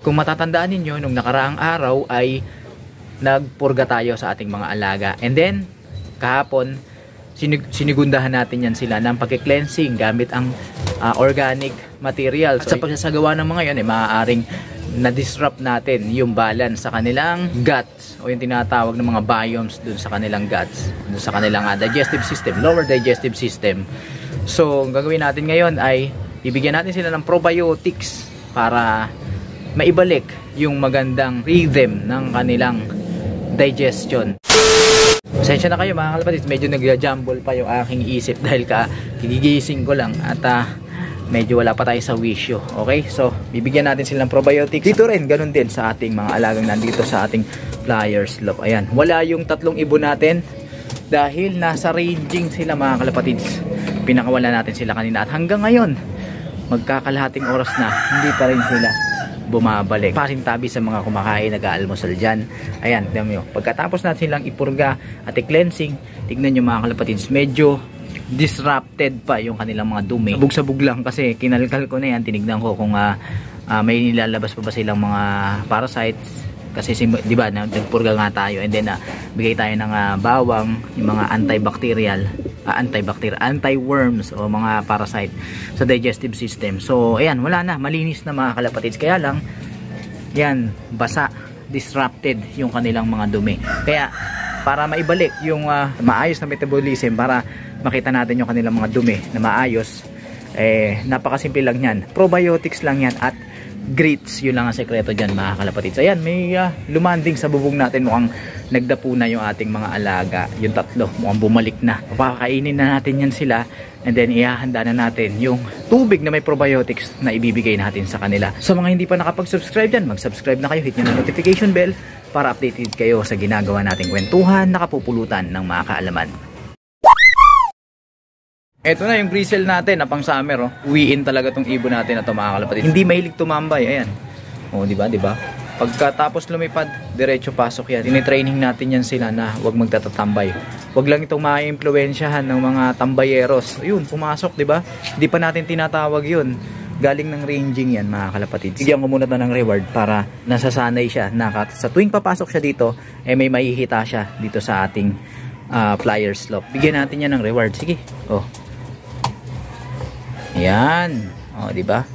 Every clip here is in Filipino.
Kung matatandaan ninyo, nung nakaraang araw ay nagpurga tayo sa ating mga alaga. And then, kahapon, sinigundahan natin yan sila ng pagki-cleansing gamit ang organic material. At sa pagsasagawa ng mga yan, maaaring na-disrupt natin yung balance sa kanilang guts o yung tinatawag ng mga biomes dun sa kanilang guts, dun sa kanilang digestive system, lower digestive system. So, ang gagawin natin ngayon ay bibigyan natin sila ng probiotics para maibalik yung magandang rhythm ng kanilang digestion. Pasensya na kayo mga kalapatids, medyo nag-jumble pa yung aking isip dahil gigising ko lang at medyo wala pa tayo sa wisyo. Okay, so bibigyan natin silang probiotics. Dito rin, ganun din sa ating mga alagang nandito sa ating Flyers Loft. Ayan, wala yung tatlong ibon natin dahil nasa ranging sila mga kalapatids. Pinakawala natin sila kanina at hanggang ngayon magkakalahating oras na hindi pa rin sila bumabalik. Pasintabi sa mga kumakain, nag-aalmusal dyan. Ayan, tignan nyo, pagkatapos natin silang ipurga at i-cleansing, tignan nyo mga kalapatids, medyo disrupted pa yung kanilang mga dumi. Sabog-sabog lang kasi kinalkal ko na yan, tinignan ko kung may nilalabas pa ba silang mga parasites kasi di ba nagpurga nga tayo and then bigay tayo ng bawang, yung mga anti-worms o mga parasite sa digestive system. So ayan, wala na, malinis na mga kalapatids, kaya lang yan, basa, disrupted yung kanilang mga dumi. Kaya para maibalik yung maayos na metabolism, para makita natin yung kanilang mga dumi na maayos, napakasimple lang yan, probiotics lang yan at grits, yun lang ang sekreto dyan mga kalapatids. Ayan, may lumanding sa bubong natin, mukhang nagdapo na yung ating mga alaga, yung tatlo, mukhang bumalik na. Papakainin na natin yan sila and then ihahanda na natin yung tubig na may probiotics na ibibigay natin sa kanila. Sa mga hindi pa nakapag-subscribe dyan, mag-subscribe na kayo, hit nyo na notification bell para updated kayo sa ginagawa nating kwentuhan, nakapupulutan ng mga kaalaman. Ito na yung grisel natin na pang summer, oh. Uwiin talaga tong ibon natin na to mga kalapatids. Hindi mahilig tumambay, ayan. Oh, di ba? Pagkatapos lumipad, diretso pasok yan. Tinitraining natin yan sila na huwag magtatatambay. Huwag lang itong maiimpluwensyahan ng mga tambayeros. Ayun, pumasok, di ba? Hindi pa natin tinatawag yun. Galing ng ranging yan mga kalapatids. Bigyan ko muna ng reward para nasasanay siya na sa tuwing papasok siya dito, may mahihita siya dito sa ating Flyers Loft. Bigyan natin yan ng reward. Sige. Oh. Yan. O, di ba?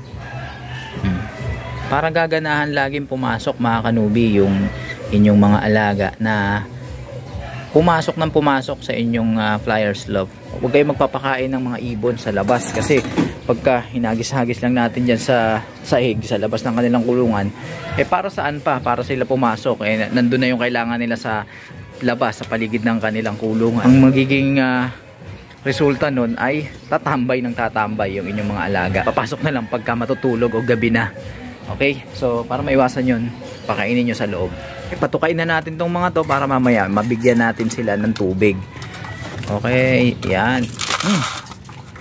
Para gaganahan laging pumasok mga kanubi yung inyong mga alaga na pumasok sa inyong Flyers Loft. Huwag kayong magpapakain ng mga ibon sa labas kasi pagka hinagis-hagis lang natin dyan sa sahig, sa labas ng kanilang kulungan, para saan pa? Para sila pumasok. Nandun na yung kailangan nila sa labas, sa paligid ng kanilang kulungan. Ang magiging resulta nun ay tatambay yung inyong mga alaga. Papasok na lang pagka matutulog o gabi na. Okay? So, para maiwasan yun, pakainin nyo sa loob. Patukain na natin tong mga to para mamaya mabigyan natin sila ng tubig. Okay? Yan.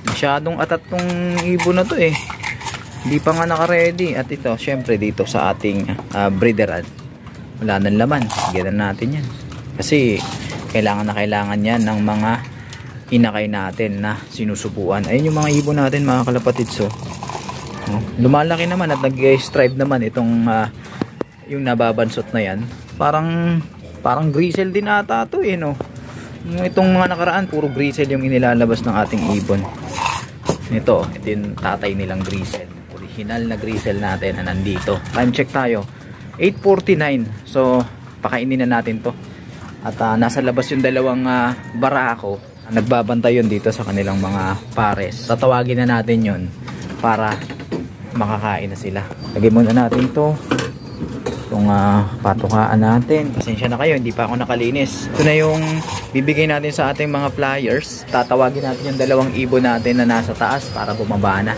Masyadong atat tong ibon na to Hindi pa nga naka-ready. At ito, syempre dito sa ating breederan, wala nang laman. Bigyan natin yan. Kasi kailangan yan ng mga inakay natin na sinusubuan. Ayun yung mga ibon natin mga kalapatids. So, lumalaki naman at nag-strive naman itong yung nababansot na yan. Parang grisel din ata ito no? Itong mga nakaraan puro grisel yung inilalabas ng ating ibon. Ito yung tatay nilang grisel, original na grisel natin na nandito. Time check tayo, 8:49. So pakainin na natin to. At nasa labas yung dalawang barako, nagbabantay yun dito sa kanilang mga pares. Tatawagin na natin yun para makakain na sila. Lagay muna natin to, itong patukaan natin. Pasensya na kayo, hindi pa ako nakalinis. Ito na yung bibigay natin sa ating mga flyers. Tatawagin natin yung dalawang ibon natin na nasa taas para bumaba na.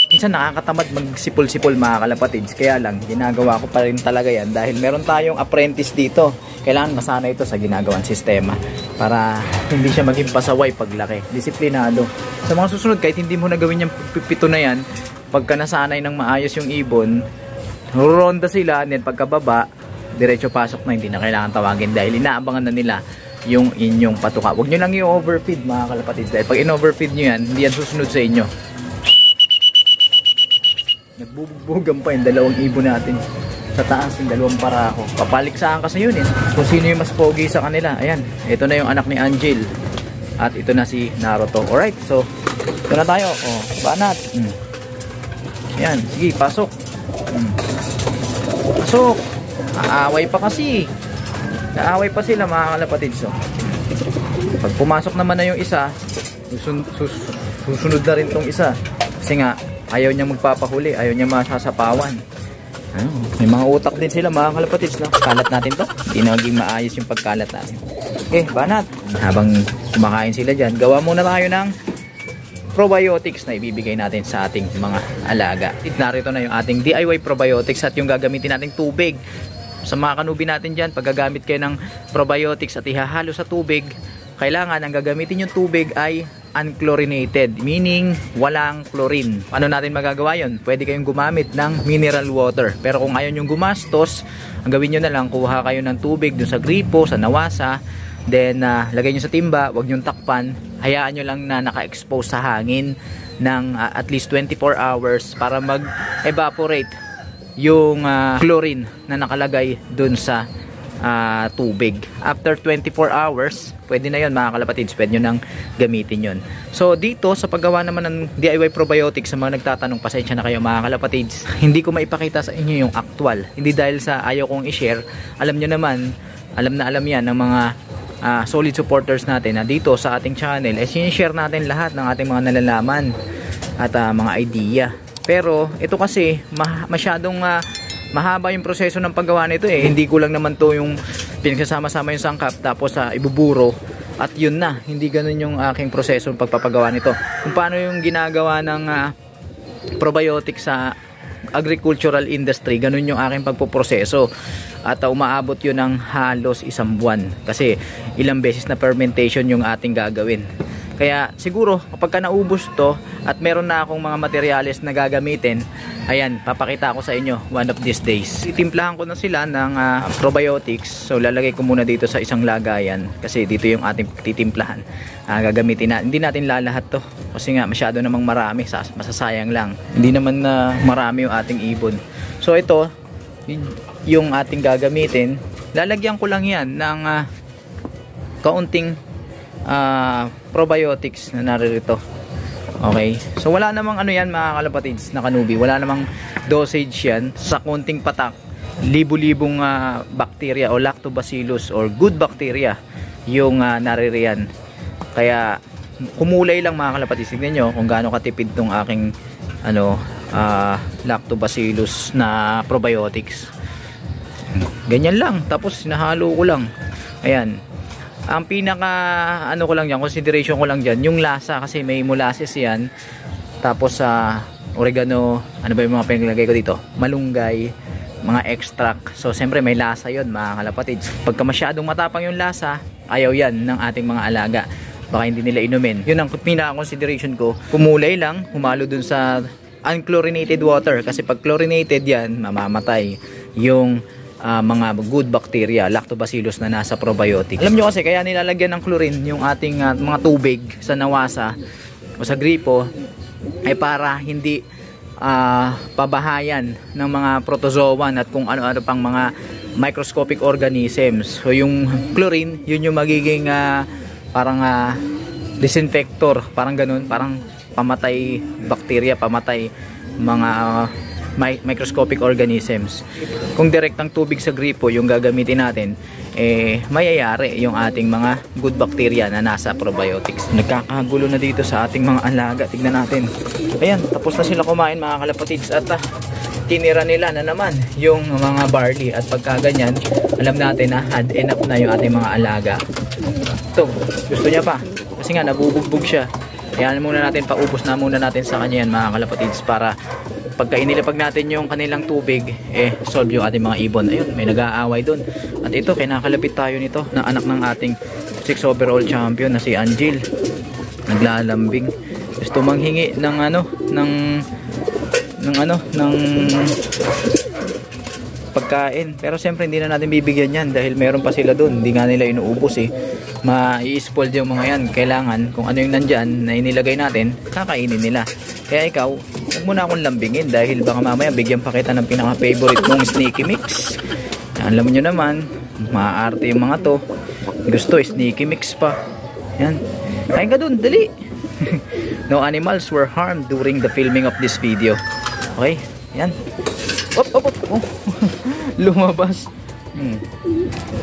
Minsan nakakatamad magsipol-sipol mga kalapatids, kaya lang ginagawa ko pa rin talaga yan dahil meron tayong apprentice dito. Kailangan masana ito sa ginagawang sistema para hindi siya maging pasaway paglaki. Disiplinado. Sa mga susunod, kahit hindi mo na gawin yung pipito na yan, pagka nasanay ng maayos yung ibon, ronda sila, then pagkababa, diretso pasok na, hindi na kailangan tawagin dahil inaabangan na nila yung inyong patuka. Huwag nyo lang i-overfeed mga kalapatids dahil pag in-overfeed nyo yan, hindi yan susunod sa inyo. Nagbubugbugan pa yung dalawang ibon natin sa taas, yung dalawang parako. Papaliksahan kasi yun eh, kung sino yung mas pogi sa kanila. Ayan, ito na yung anak ni Angel at ito na si Naruto. Alright, so ito na tayo. Oh, banat. Ayan, sige, pasok. Pasok. Aaway pa kasi. Naaway pa sila mga kalapatid. So pag pumasok naman na yung isa, susunod na rin tong isa. Kasi nga ayaw niya magpapahuli, ayaw niya masasapawan. May mga utak din sila mga kalapatids, no? Kalat natin to, hindi na maging maayos yung pagkalat natin. Okay, banat. Habang kumakain sila dyan, gawa muna tayo ng probiotics na ibibigay natin sa ating mga alaga. Narito na yung ating DIY probiotics at yung gagamitin nating tubig. Sa mga kanubi natin dyan, pag gagamit kayo ng probiotics at ihahalo sa tubig, kailangan ang gagamitin yung tubig ay unchlorinated, meaning walang chlorine. Ano natin magagawa yun? Pwede kayong gumamit ng mineral water. Pero kung ayaw nyong gumastos, ang gawin nyo na lang, kuha kayo ng tubig dun sa gripo, sa nawasa, then lagay nyo sa timba, wag nyong takpan, hayaan nyo lang na naka-expose sa hangin ng at least 24 hours para mag-evaporate yung chlorine na nakalagay dun sa tubig. After 24 hours, pwede na yun mga kalapatids, pwede nyo nang gamitin yun. So dito sa paggawa naman ng DIY probiotics, sa mga nagtatanong, pasensya na kayo mga kalapatids, hindi ko maipakita sa inyo yung actual, hindi dahil sa ayaw kong i-share. Alam nyo naman, alam na alam yan ng mga solid supporters natin na dito sa ating channel, sinishare natin lahat ng ating mga nalalaman at mga idea. Pero ito kasi masyadong mahaba yung proseso ng paggawa nito eh. Hindi ko lang naman to yung pinagsasama-sama yung sangkap tapos ibuburo at yun na. Hindi ganun yung aking proseso ng pagpapagawa nito. Kung paano yung ginagawa ng probiotics sa agricultural industry, ganun yung aking pagpoproseso. At umaabot yun ng halos 1 buwan. Kasi ilang beses na fermentation yung ating gagawin. Kaya siguro kapag naubos to at meron na akong mga materyales na gagamitin, ayan, papakita ko sa inyo one of these days. Titimplahan ko na sila ng probiotics. So lalagay ko muna dito sa isang lagayan kasi dito yung ating titimplahan. Gagamitin na. Hindi natin lalahat to kasi nga masyado namang marami, masasayang lang. Hindi naman marami yung ating ibon. So ito yung ating gagamitin. Lalagyan ko lang yan ng kaunting probiotics na naririto. Okay, so wala namang ano yan mga kalapatids na kanubi, wala namang dosage yan. Sa konting patak, libo-libong bacteria o lactobacillus or good bacteria yung naririyan. Kaya kumulay lang mga kalapatids. Tignan nyo kung gaano katipid tong aking lactobacillus na probiotics. Ganyan lang, tapos sinahalo ko lang. Ayan. Ang pinaka ko lang yan, consideration ko lang dyan, yung lasa kasi may molasses yan. Tapos oregano, ano ba yung mga pinaglagay ko dito? Malunggay, mga extract. So siyempre may lasa yon mga kalapatids. Pagka masyadong matapang yung lasa, ayaw yan ng ating mga alaga. Baka hindi nila inumin. Yun ang pinaka consideration ko. Kumulay lang, humalo dun sa unchlorinated water. Kasi pag chlorinated yan, mamamatay yung mga good bacteria, lactobacillus na nasa probiotics. Alam nyo kasi kaya nilalagyan ng chlorine yung ating mga tubig sa nawasa o sa gripo ay para hindi pabahayan ng mga protozoan at kung ano-ano pang mga microscopic organisms. So yung chlorine, yun yung magiging parang disinfector, parang ganun, parang pamatay bacteria, pamatay mga microscopic organisms. Kung direktang tubig sa gripo yung gagamitin natin, mayayari yung ating mga good bacteria na nasa probiotics. Nagkakagulo na dito sa ating mga alaga. Tignan natin. Ayan, tapos na sila kumain mga kalapatids at tinira nila na naman yung mga barley at pagka ganyan, alam natin na had enough na yung ating mga alaga. Ito, gusto niya pa kasi nga nabubugbog siya. Ayan muna natin, paubos na muna natin sa kanya yan mga kalapatids para pagka inilapag natin yung kanilang tubig, solve yung ating mga ibon. Ayun, may nag-aaway doon. At ito, kinakalapit tayo nito na anak ng ating 6 overall champion na si Angel. Naglalambing. Gusto manghingi ng ng pagkain. Pero siyempre hindi na natin bibigyan yan dahil meron pa sila doon. Hindi nga nila inuubos ma-i-spoiled yung mga yan. Kailangan kung ano yung nandyan na inilagay natin, kakainin nila. Kaya ikaw, huwag mo na akong lambingin dahil baka mamaya bigyan pa kita ng pinaka-favorite mong sneaky mix. Alam nyo naman, maaarte yung mga to. Gusto, sneaky mix pa. Yan. Kain ka dun, dali. No animals were harmed during the filming of this video. Okay, yan. Op. Oh. Lumabas.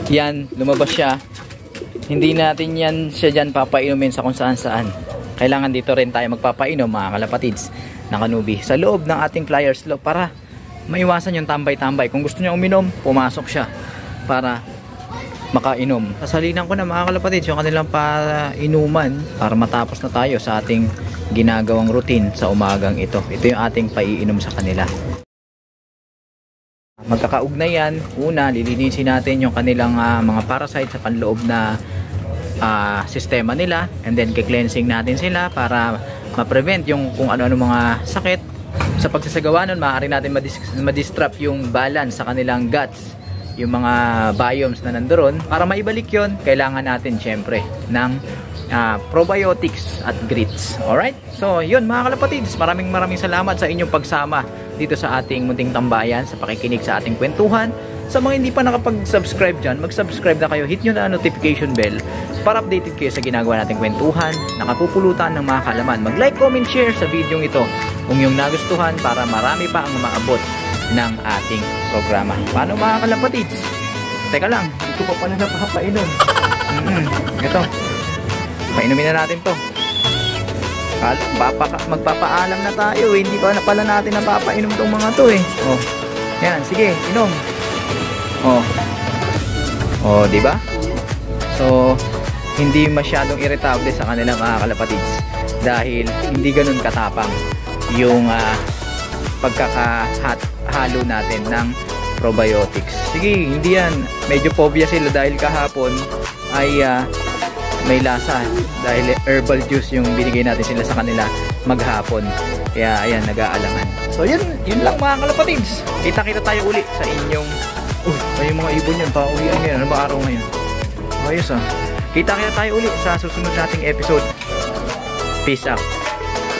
Yan, lumabas siya. Hindi natin yan siya dyan papainumin sa kung saan. Kailangan dito rin tayo magpapainom, mga kalapatids na kanubi, sa loob ng ating flyers loob para maiwasan yung tambay-tambay. Kung gusto niya uminom, pumasok siya para makainom. Sasalinan ko na, mga kalapatids, yung kanilang painuman para matapos na tayo sa ating ginagawang routine sa umagang ito. Ito yung ating paiinom sa kanila. Magkakaugnay yan. Una, lilinisin natin yung kanilang mga parasite sa panloob na sistema nila, and then kikleansing natin sila para ma-prevent yung kung ano-ano mga sakit. Sa pagsasagawa nun, maaari natin ma-disrupt yung balance sa kanilang guts, yung mga biomes na nandoon. Para maibalik yon, kailangan natin syempre ng probiotics at grits. Alright? So yun, mga kalapatids, maraming salamat sa inyong pagsama dito sa ating munting tambayan, sa pakikinig sa ating kwentuhan. Sa mga hindi pa nakapag-subscribe dyan, mag-subscribe na kayo, hit nyo na notification bell para updated kayo sa ginagawa nating kwentuhan, nakapupulutan ng mga kaalaman. Mag-like, comment, share sa video ito kung yung nagustuhan para marami pa ang maabot ng ating programa. Paano, mga kalapatids? Teka lang, ito pa pala napapainom. Ito, painumin na natin to. Magpapaalam na tayo, hindi pa na pala natin napapainom tong mga to eh. Oh, yan, sige, inom. Oh, di ba? So, hindi masyadong irritable sa kanila, mga kalapatids, dahil hindi ganun katapang yung pagkakahalo natin ng probiotics. Sige, hindi yan. Medyo phobia sila dahil kahapon ay may lasa dahil herbal juice yung binigay natin sila sa kanila maghapon. Kaya ayan, nag-aalangan. So yun lang, mga kalapatids. Kita-kita tayo uli sa inyong ay mga ibon yan, pauwian ngayon. Ano ba araw ngayon? Ayos ah. Kita-kita tayo uli sa susunod nating episode. Peace out.